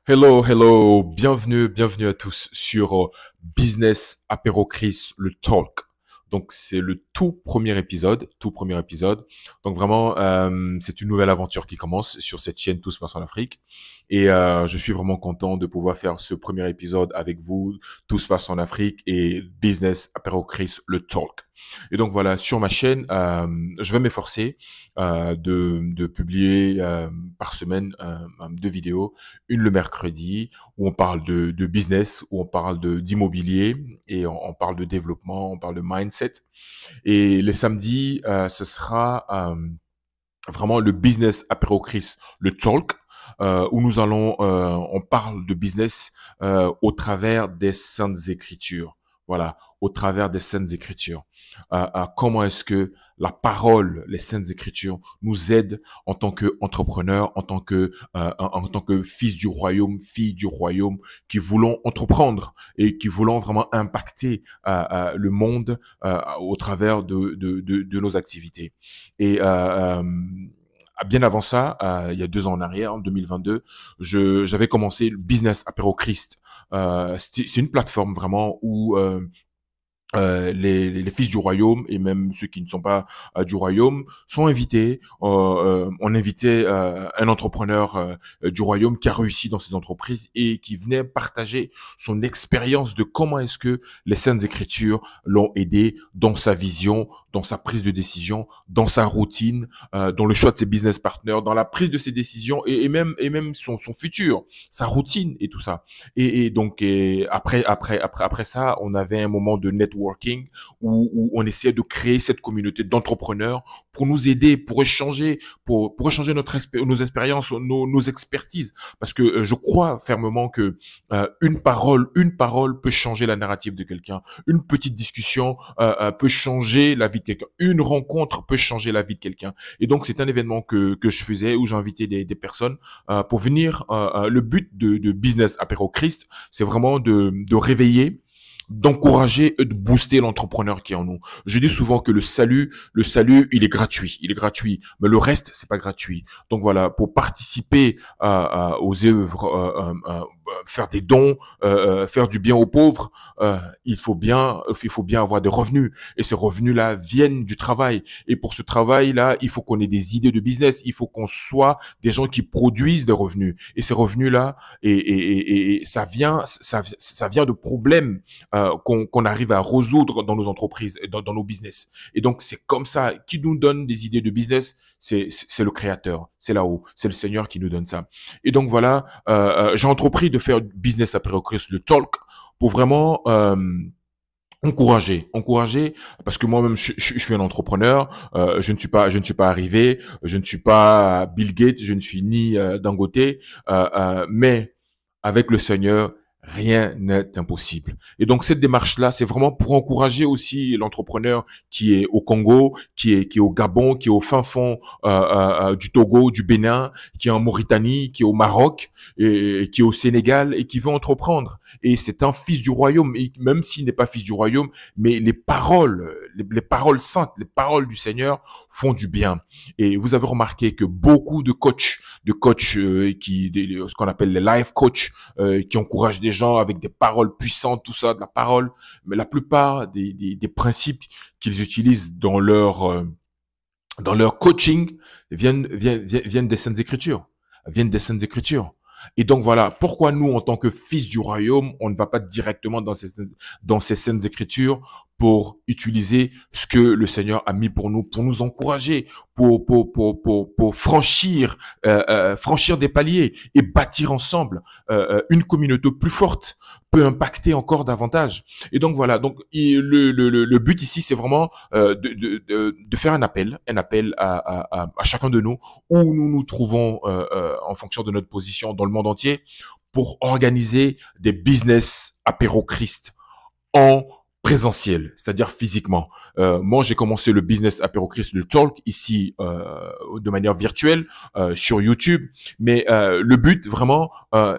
Hello, hello, bienvenue à tous sur Business Apéro Chris, le talk. Donc c'est le tout premier épisode. Donc vraiment, c'est une nouvelle aventure qui commence sur cette chaîne Tout se passe en Afrique. Et je suis vraiment content de pouvoir faire ce premier épisode avec vous, Tout se passe en Afrique et Business Apéro Chris, le talk. Et donc voilà, sur ma chaîne, je vais m'efforcer de publier par semaine 2 vidéos, une le mercredi où on parle de business, où on parle d'immobilier et on parle de développement, on parle de mindset. Et les samedis, ce sera vraiment le business apéro Chris, le talk. Où nous allons, on parle de business au travers des saintes écritures. Voilà, au travers des saintes écritures. Comment est-ce que la parole, les saintes écritures, nous aident en tant qu'entrepreneurs, en tant que fils du royaume, filles du royaume, qui voulons entreprendre et qui voulons vraiment impacter le monde au travers de nos activités. Et bien avant ça, il y a 2 ans en arrière, en 2022, j'avais commencé le business apéro Christ. C'est une plateforme vraiment où les fils du royaume et même ceux qui ne sont pas du royaume sont invités. On invitait un entrepreneur du royaume qui a réussi dans ses entreprises et qui venait partager son expérience de comment est-ce que les Saintes Écritures l'ont aidé dans sa vision, dans sa prise de décision, dans sa routine, dans le choix de ses business partners, dans la prise de ses décisions et même son futur, sa routine et tout ça. Et donc après ça, on avait un moment de networking où on essayait de créer cette communauté d'entrepreneurs pour nous aider, pour échanger, pour échanger nos expériences, nos expertises. Parce que je crois fermement que une parole peut changer la narrative de quelqu'un. Une petite discussion peut changer la vie de quelqu'un. Une rencontre peut changer la vie de quelqu'un. Et donc c'est un événement que je faisais où j'invitais des personnes pour venir. Le but de Business Apéro Christ, c'est vraiment de réveiller, d'encourager et de booster l'entrepreneur qui est en nous. Je dis souvent que le salut, il est gratuit, mais le reste, c'est pas gratuit. Donc voilà, pour participer aux œuvres, faire des dons, faire du bien aux pauvres, il faut bien avoir des revenus. Et ces revenus-là viennent du travail. Et pour ce travail-là, il faut qu'on ait des idées de business. Il faut qu'on soit des gens qui produisent des revenus. Et ces revenus-là, et ça vient de problèmes qu'on arrive à résoudre dans nos entreprises et dans nos business. Et donc, c'est comme ça. Qui nous donne des idées de business? C'est le Créateur. C'est là-haut. C'est le Seigneur qui nous donne ça. Et donc, voilà, j'ai entrepris de faire business après Christ, le talk, pour vraiment encourager, parce que moi-même je suis un entrepreneur, je ne suis pas arrivé, je ne suis pas Bill Gates, je ne suis ni Dangote, mais avec le Seigneur, rien n'est impossible. Et donc cette démarche-là, c'est vraiment pour encourager aussi l'entrepreneur qui est au Congo, qui est au Gabon, qui est au fin fond du Togo, du Bénin, qui est en Mauritanie, qui est au Maroc, et qui est au Sénégal et qui veut entreprendre. Et c'est un fils du royaume, et même s'il n'est pas fils du royaume, mais les paroles saintes, les paroles du Seigneur font du bien. Et vous avez remarqué que beaucoup de coachs ce qu'on appelle les life coach, qui encouragent des gens avec des paroles puissantes, tout ça, de la parole. Mais la plupart des principes qu'ils utilisent dans leur coaching viennent des Saintes Écritures, viennent des Saintes Écritures. Et donc voilà, pourquoi nous, en tant que fils du royaume, on ne va pas directement dans ces Saintes Écritures pour utiliser ce que le Seigneur a mis pour nous encourager, pour franchir des paliers et bâtir ensemble une communauté plus forte, peut impacter encore davantage. Et donc voilà, donc le but ici, c'est vraiment de faire un appel à chacun de nous où nous nous trouvons en fonction de notre position dans le monde entier pour organiser des business apéro Christ en présentiel, c'est-à-dire physiquement. Moi, j'ai commencé le business apéro Chris, le talk ici de manière virtuelle sur YouTube. Mais le but vraiment,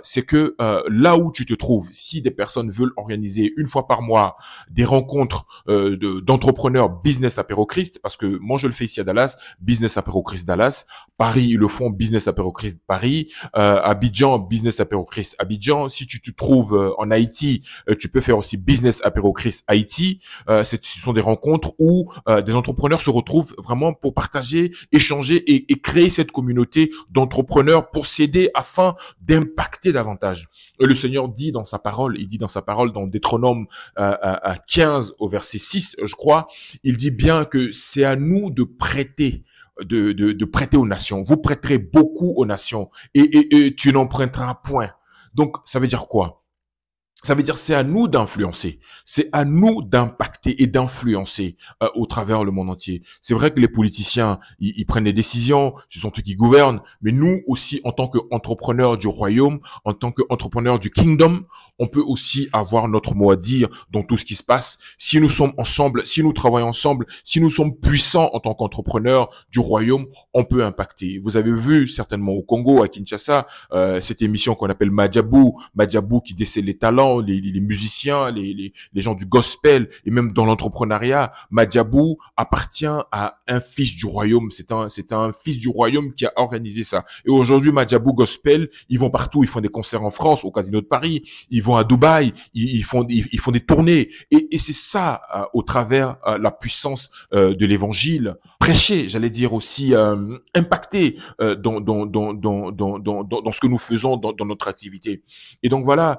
c'est que là où tu te trouves, si des personnes veulent organiser une fois par mois des rencontres d'entrepreneurs business apéro Christ, parce que moi je le fais ici à Dallas, business apéro Christ Dallas, Paris ils le font business apéro Christ Paris, Abidjan business apéro Christ Abidjan. Si tu te trouves en Haïti, tu peux faire aussi business apéro Christ Haïti. Ce sont des rencontres où des entrepreneurs se retrouvent vraiment pour partager, échanger et créer cette communauté d'entrepreneurs pour s'aider afin d'impacter davantage. Le Seigneur dit dans sa parole, il dit dans sa parole dans Deutéronome 15 au verset 6, je crois, il dit bien que c'est à nous de prêter de prêter aux nations. Vous prêterez beaucoup aux nations et tu n'emprunteras point. Donc, ça veut dire quoi? Ça veut dire c'est à nous d'influencer, c'est à nous d'impacter et d'influencer au travers le monde entier. C'est vrai que les politiciens, ils prennent des décisions, ce sont eux qui gouvernent, mais nous aussi, en tant qu'entrepreneurs du royaume, en tant qu'entrepreneurs du kingdom, on peut aussi avoir notre mot à dire dans tout ce qui se passe. Si nous sommes ensemble, si nous travaillons ensemble, si nous sommes puissants en tant qu'entrepreneurs du royaume, on peut impacter. Vous avez vu certainement au Congo, à Kinshasa, cette émission qu'on appelle Madjabou qui décèle les talents, les musiciens, les gens du gospel et même dans l'entrepreneuriat. Madjabou appartient à un fils du royaume. C'est un fils du royaume qui a organisé ça. Et aujourd'hui, Madjabou Gospel, ils vont partout. Ils font des concerts en France, au Casino de Paris. Ils vont à Dubaï. Ils font des tournées. Et c'est ça, au travers la puissance de l'évangile. Prêcher, j'allais dire aussi impacter dans ce que nous faisons dans notre activité. Et donc voilà,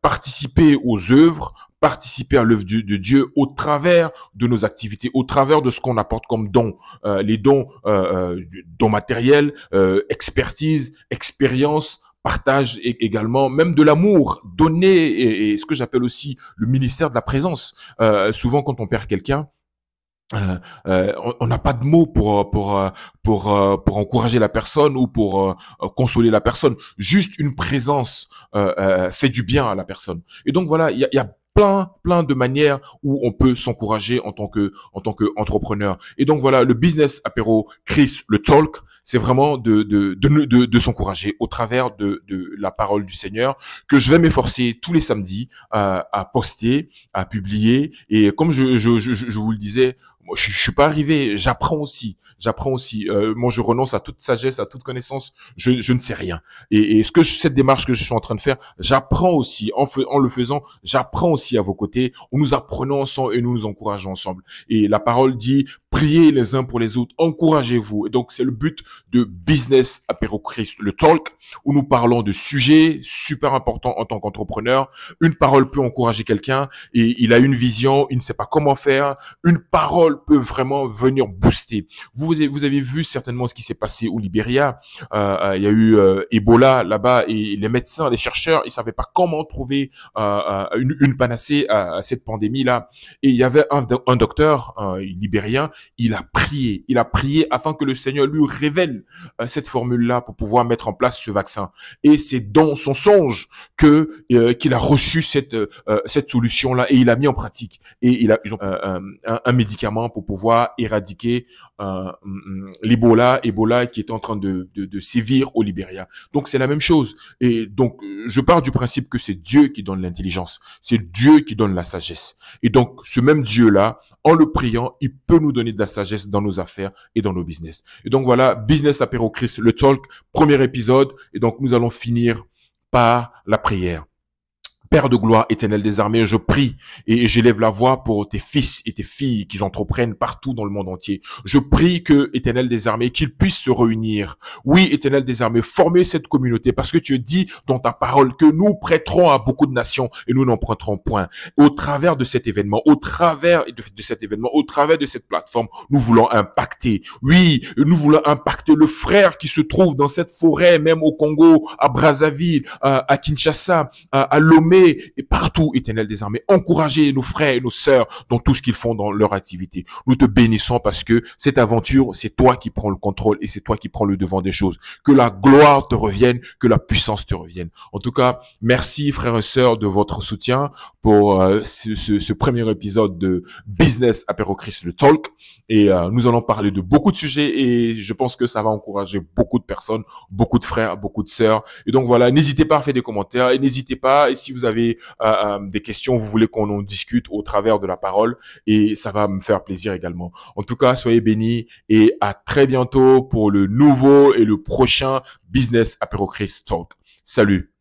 participer aux œuvres, participer à l'œuvre de Dieu au travers de nos activités, au travers de ce qu'on apporte comme dons, les dons matériels, expertise, expérience, partage également, même de l'amour, donner et ce que j'appelle aussi le ministère de la présence. Souvent quand on perd quelqu'un, on n'a pas de mots pour encourager la personne ou pour consoler la personne. Juste une présence fait du bien à la personne. Et donc voilà, il y a plein de manières où on peut s'encourager en tant que entrepreneur. Et donc voilà, le business apéro Chris, le talk, c'est vraiment de s'encourager au travers de la parole du Seigneur que je vais m'efforcer tous les samedis à poster, à publier. Et comme je vous le disais, moi, je suis pas arrivé, j'apprends aussi. Moi, je renonce à toute sagesse, à toute connaissance. Je ne sais rien. Et cette démarche que je suis en train de faire, j'apprends aussi. En le faisant, j'apprends aussi à vos côtés. Nous apprenons ensemble et nous nous encourageons ensemble. Et la parole dit, priez les uns pour les autres, encouragez-vous. Et donc, c'est le but de Business Apéro Christ, le talk, où nous parlons de sujets super importants en tant qu'entrepreneur. Une parole peut encourager quelqu'un et il a une vision, il ne sait pas comment faire. Une parole peut vraiment venir booster. Vous avez vu certainement ce qui s'est passé au Libéria. Il y a eu Ebola là-bas et les médecins, les chercheurs, ils savaient pas comment trouver une panacée à cette pandémie-là. Et il y avait un docteur libérien, il a prié afin que le Seigneur lui révèle cette formule-là pour pouvoir mettre en place ce vaccin. Et c'est dans son songe qu'il a reçu cette solution-là et il a mis en pratique. Et ils ont un médicament pour pouvoir éradiquer Ebola qui est en train de sévir au Libéria. Donc c'est la même chose. Et donc je pars du principe que c'est Dieu qui donne l'intelligence, c'est Dieu qui donne la sagesse. Et donc ce même Dieu-là, en le priant, il peut nous donner de la sagesse dans nos affaires et dans nos business. Et donc voilà, Business Apéro Christ, le talk, premier épisode. Et donc nous allons finir par la prière. Père de gloire, Éternel des armées, je prie et j'élève la voix pour tes fils et tes filles qui entreprennent partout dans le monde entier. Je prie que, Éternel des armées, qu'ils puissent se réunir. Oui, Éternel des armées, former cette communauté parce que tu dis dans ta parole que nous prêterons à beaucoup de nations et nous n'emprunterons point. Au travers de cet événement, au travers de cette plateforme, nous voulons impacter. Oui, nous voulons impacter le frère qui se trouve dans cette forêt, même au Congo, à Brazzaville, à Kinshasa, à Lomé, priez et partout, Éternel des armées. Encouragez nos frères et nos sœurs dans tout ce qu'ils font dans leur activité. Nous te bénissons parce que cette aventure, c'est toi qui prends le contrôle et c'est toi qui prends le devant des choses. Que la gloire te revienne, que la puissance te revienne. En tout cas, merci frères et sœurs de votre soutien pour ce premier épisode de Business Apéro Christ le Talk. Et nous allons parler de beaucoup de sujets et je pense que ça va encourager beaucoup de personnes, beaucoup de frères, beaucoup de sœurs. Et donc voilà, n'hésitez pas à faire des commentaires et n'hésitez pas, et si vous avez des questions, vous voulez qu'on en discute au travers de la parole, et ça va me faire plaisir également. En tout cas, soyez bénis et à très bientôt pour le nouveau et le prochain Business Apéro Christ Talk. Salut!